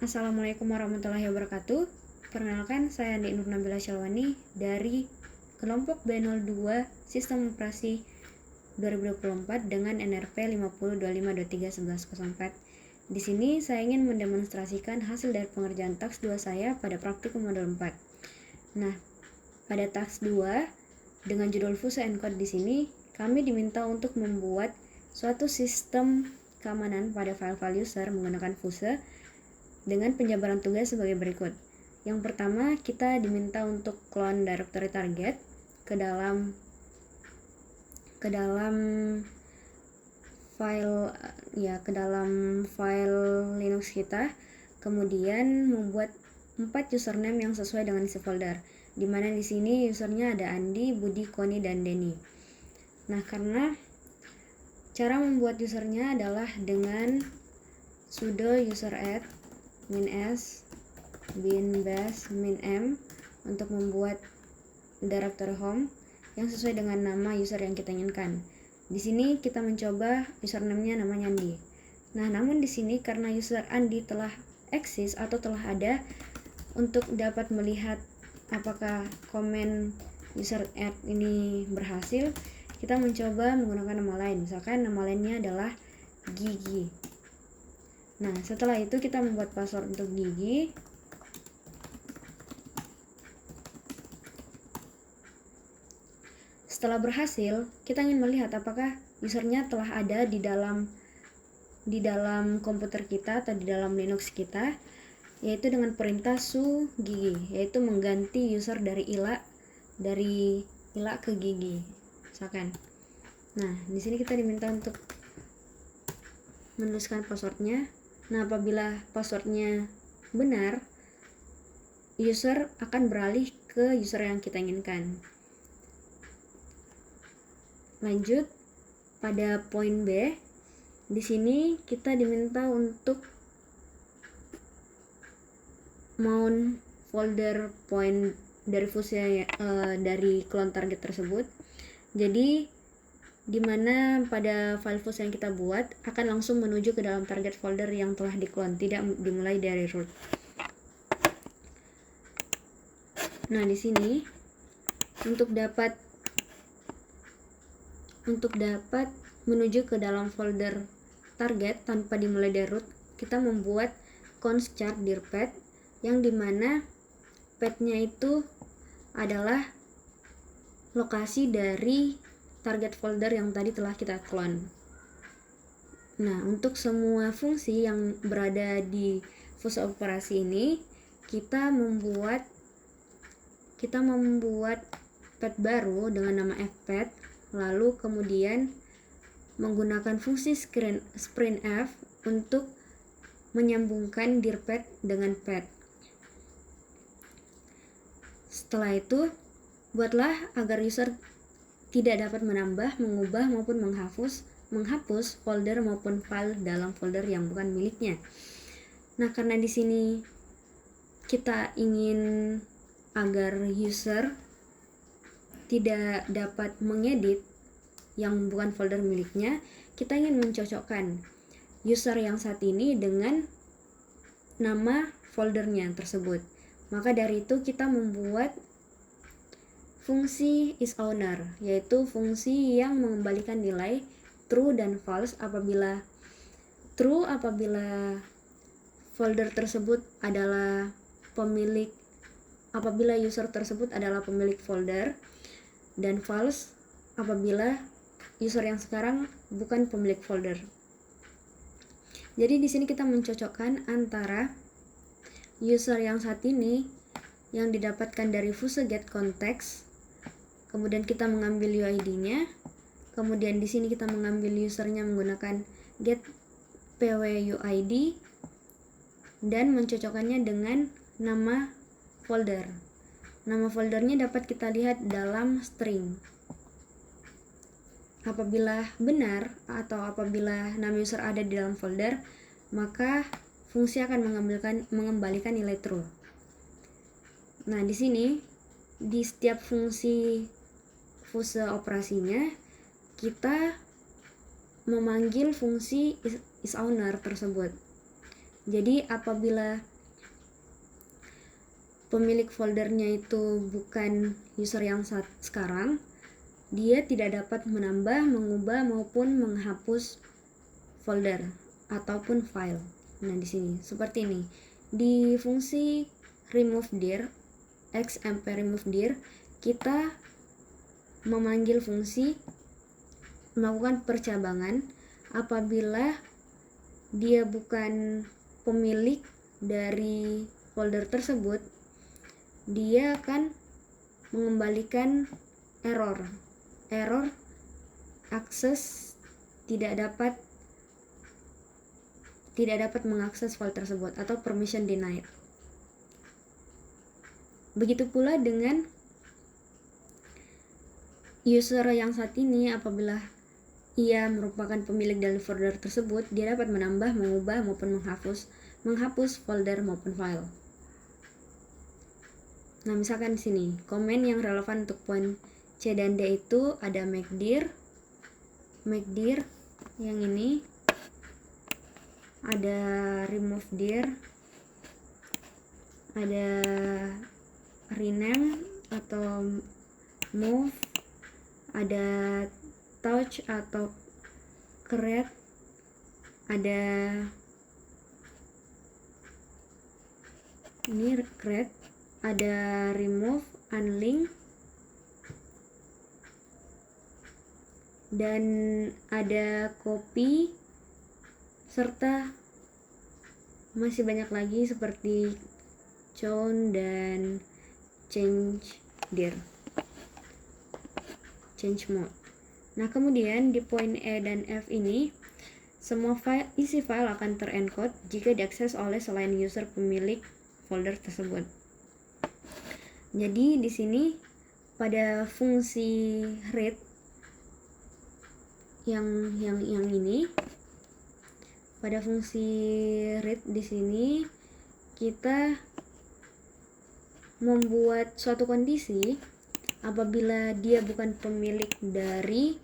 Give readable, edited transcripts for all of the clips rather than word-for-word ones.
Assalamualaikum warahmatullahi wabarakatuh. Perkenalkan, saya Andi Nur Nabila Syalwani dari kelompok B02 Sistem Operasi 2024 dengan NRP 5025231104. Di sini saya ingin mendemonstrasikan hasil dari pengerjaan taks 2 saya pada praktikum modul 4. Nah, pada taks 2 dengan judul Fuse Encode di sini kami diminta untuk membuat suatu sistem keamanan pada file-file user menggunakan Fuse dengan penjabaran tugas sebagai berikut. Yang pertama, kita diminta untuk clone directory target ke dalam file Linux kita, kemudian membuat 4 username yang sesuai dengan isi folder, di mana di sini usernya ada Andi, Budi, Koni, dan Denny. Nah, karena cara membuat usernya adalah dengan sudo user_add -s bin bash -m untuk membuat directory home yang sesuai dengan nama user yang kita inginkan. Di sini kita mencoba username-nya namanya Andi. Nah, namun di sini karena user Andi telah eksis atau telah ada, untuk dapat melihat apakah komen user add ini berhasil, kita mencoba menggunakan nama lain. Misalkan nama lainnya adalah Gigi. Nah, setelah itu kita membuat password untuk Gigi. Setelah berhasil, kita ingin melihat apakah usernya telah ada di dalam komputer kita atau di dalam Linux kita, yaitu dengan perintah su Gigi, yaitu mengganti user dari Ila ke Gigi. Misalkan. Nah, di sini kita diminta untuk menuliskan passwordnya. Nah, apabila passwordnya benar, user akan beralih ke user yang kita inginkan. Lanjut pada poin B. Di sini kita diminta untuk mount folder point dari Fuse dari clone target tersebut. Jadi dimana pada file Fuse yang kita buat akan langsung menuju ke dalam target folder yang telah di-clone, tidak dimulai dari root. Nah, di sini untuk dapat menuju ke dalam folder target tanpa dimulai dari root, kita membuat const char dir path, yang dimana path-nya itu adalah lokasi dari target folder yang tadi telah kita clone. Nah, untuk semua fungsi yang berada di Fuse operasi ini, kita membuat path baru dengan nama fpath, lalu kemudian menggunakan fungsi sprintf untuk menyambungkan dir path dengan path. Setelah itu, buatlah agar user tidak dapat menambah, mengubah maupun menghapus folder maupun file dalam folder yang bukan miliknya. Nah, karena di sini kita ingin agar user tidak dapat mengedit yang bukan folder miliknya, kita ingin mencocokkan user yang saat ini dengan nama foldernya tersebut. Maka dari itu kita membuat fungsi isOwner, yaitu fungsi yang mengembalikan nilai true dan false apabila folder tersebut adalah apabila user tersebut adalah pemilik folder, dan false apabila user yang sekarang bukan pemilik folder. Jadi di sini kita mencocokkan antara user yang saat ini yang didapatkan dari Fuse get context, kemudian kita mengambil UID-nya, kemudian di sini kita mengambil usernya menggunakan get pwuid, dan mencocokkannya dengan nama folder. Nama foldernya dapat kita lihat dalam string. Apabila benar atau apabila nama user ada di dalam folder, maka fungsi akan mengembalikan nilai true. Nah, di sini di setiap fungsi Fuse operasinya kita memanggil fungsi isOwner tersebut. Jadi apabila pemilik foldernya itu bukan user yang sekarang, dia tidak dapat menambah, mengubah maupun menghapus folder ataupun file. Nah, di sini seperti ini. Di fungsi remove dir, xmp remove dir, kita memanggil fungsi melakukan percabangan apabila dia bukan pemilik dari folder tersebut, dia akan mengembalikan error akses tidak dapat mengakses file tersebut atau permission denied. Begitu pula dengan user yang saat ini, apabila ia merupakan pemilik dari folder tersebut, dia dapat menambah, mengubah maupun menghapus folder maupun file. Nah, misalkan di sini komen yang relevan untuk poin C dan D itu ada make dir yang ini, ada remove dir, ada rename atau move, ada touch atau create, ada ini create, ada remove, unlink, dan ada copy, serta masih banyak lagi seperti chown dan change mode. Nah, kemudian di poin E dan F ini, semua isi file akan terencode jika diakses oleh selain user pemilik folder tersebut. Jadi di sini pada fungsi read yang ini, pada fungsi read di sini kita membuat suatu kondisi apabila dia bukan pemilik dari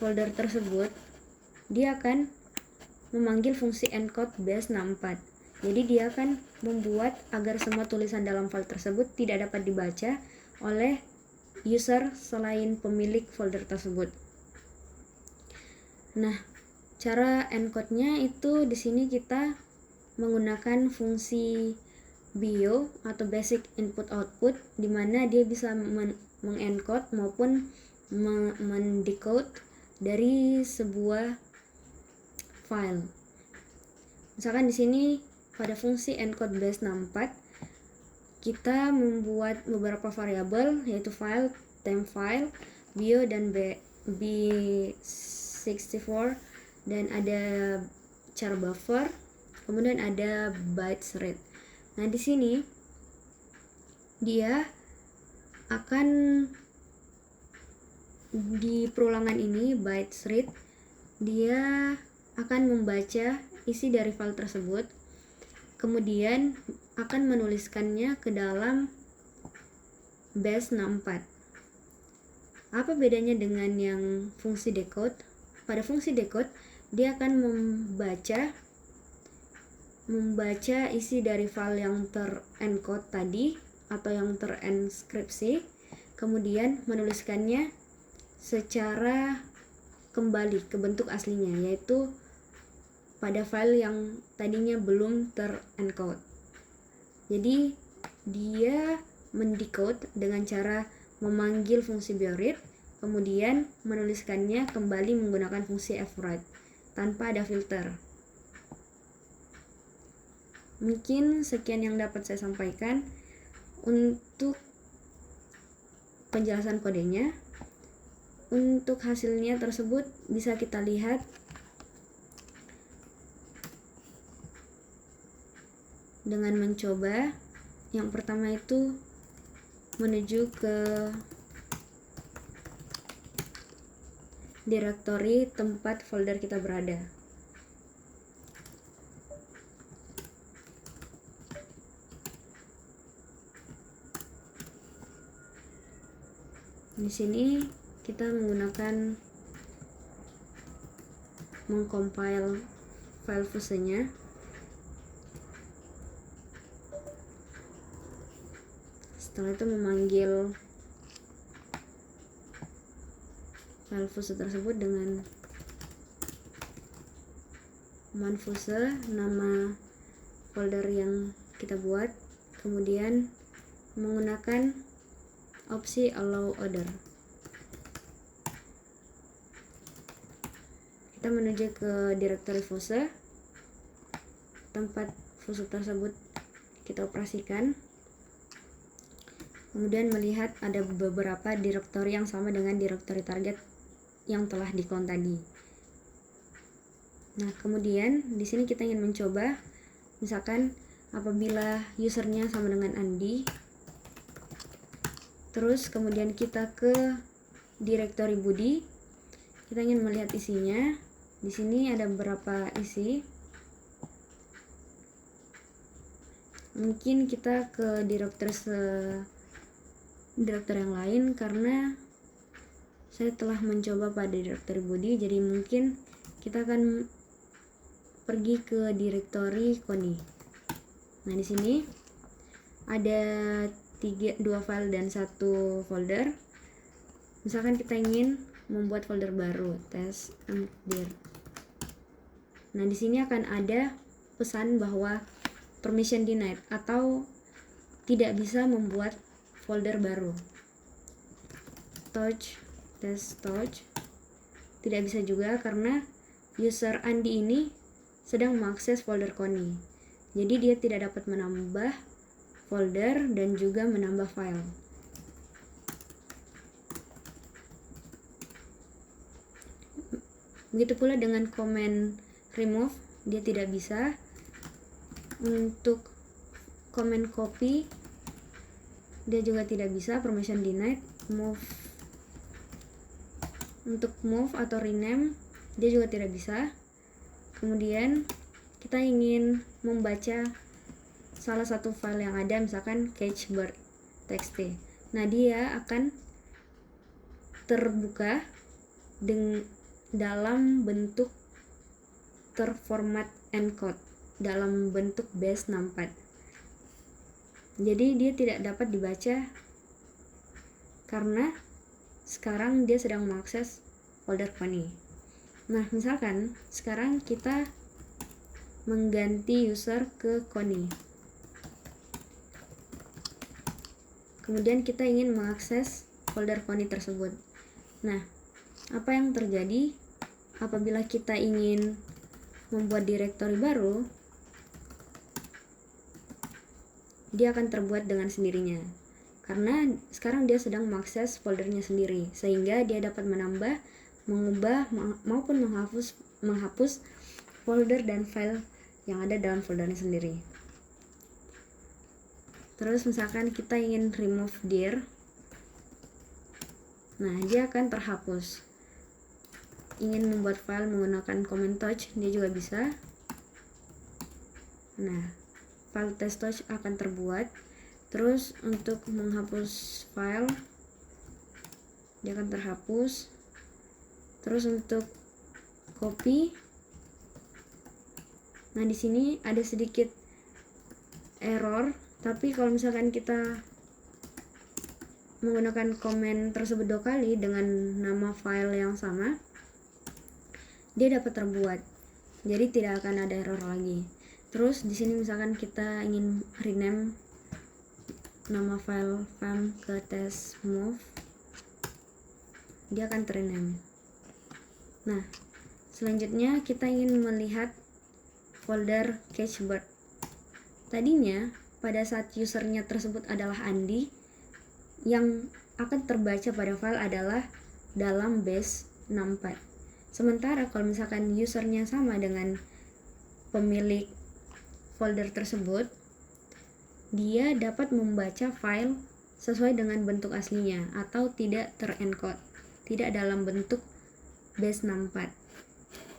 folder tersebut, dia akan memanggil fungsi encode base64. Jadi dia akan membuat agar semua tulisan dalam file tersebut tidak dapat dibaca oleh user selain pemilik folder tersebut. Nah, cara encode-nya itu di sini kita menggunakan fungsi BIO atau basic input output, di mana dia bisa mengencode maupun mendecode dari sebuah file. Misalkan di sini pada fungsi encode base64 kita membuat beberapa variabel, yaitu file, temp file, BIO dan B64, dan ada char buffer, kemudian ada bytes read. Nah, di sini dia akan di perulangan ini bytes read, dia akan membaca isi dari file tersebut, kemudian akan menuliskannya ke dalam base64. Apa bedanya dengan yang fungsi decode? Pada fungsi decode, dia akan membaca isi dari file yang terencode tadi atau yang terenskripsi, kemudian menuliskannya secara kembali ke bentuk aslinya, yaitu pada file yang tadinya belum terencode. Jadi dia mendecode dengan cara memanggil fungsi bioread, kemudian menuliskannya kembali menggunakan fungsi fwrite tanpa ada filter. Mungkin sekian yang dapat saya sampaikan untuk penjelasan kodenya. Untuk hasilnya tersebut bisa kita lihat dengan mencoba. Yang pertama itu menuju ke direktori tempat folder kita berada. Di sini kita menggunakan mengcompile file fusenya. Setelah itu memanggil file fuse tersebut dengan command fuse, nama folder yang kita buat, kemudian menggunakan opsi allow order. Kita menuju ke directory fuse, tempat fuse tersebut kita operasikan, kemudian melihat ada beberapa directory yang sama dengan directory target yang telah di-count tadi. Nah, kemudian di sini kita ingin mencoba, misalkan apabila usernya sama dengan Andi, terus kemudian kita ke directory Budi, kita ingin melihat isinya. Di sini ada beberapa isi. Mungkin kita ke directory yang lain karena saya telah mencoba pada directory Budi, jadi mungkin kita akan pergi ke directory Koni. Nah, di sini ada 2 file dan 1 folder. Misalkan kita ingin membuat folder baru, test and dir. Nah, di sini akan ada pesan bahwa permission denied atau tidak bisa membuat folder baru. Touch, test touch. Tidak bisa juga karena user Andi ini sedang mengakses folder Koni. Jadi dia tidak dapat menambah folder dan juga menambah file. Begitu pula dengan command remove, dia tidak bisa. Untuk command copy, dia juga tidak bisa, permission denied. Move, untuk move atau rename, dia juga tidak bisa. Kemudian kita ingin membaca salah satu file yang ada, misalkan catchbird.txt. Nah, dia akan terbuka dalam bentuk terformat encode dalam bentuk base 64. Jadi dia tidak dapat dibaca karena sekarang dia sedang mengakses folder Koni. Nah, misalkan sekarang kita mengganti user ke Koni. Kemudian kita ingin mengakses folder Koni tersebut. Nah, apa yang terjadi apabila kita ingin membuat directory baru? Dia akan terbuat dengan sendirinya. Karena sekarang dia sedang mengakses foldernya sendiri, sehingga dia dapat menambah, mengubah maupun menghapus folder dan file yang ada dalam foldernya sendiri. Terus misalkan kita ingin remove dir, nah dia akan terhapus. Ingin membuat file menggunakan command touch, dia juga bisa. Nah, file test touch akan terbuat. Terus untuk menghapus file, dia akan terhapus. Terus untuk copy, nah di sini ada sedikit error, tapi kalau misalkan kita menggunakan komen tersebut 2 kali dengan nama file yang sama, dia dapat terbuat. Jadi tidak akan ada error lagi. Terus di sini misalkan kita ingin rename nama file fam ke test move, dia akan rename. Nah, selanjutnya kita ingin melihat folder catchbird. Tadinya pada saat usernya tersebut adalah Andi, yang akan terbaca pada file adalah dalam base 64. Sementara kalau misalkan usernya sama dengan pemilik folder tersebut, dia dapat membaca file sesuai dengan bentuk aslinya atau tidak terencode, tidak dalam bentuk base 64.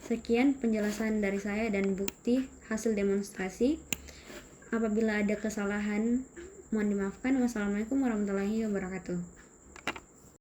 Sekian penjelasan dari saya dan bukti hasil demonstrasi. Apabila ada kesalahan, mohon dimaafkan. Wassalamualaikum warahmatullahi wabarakatuh.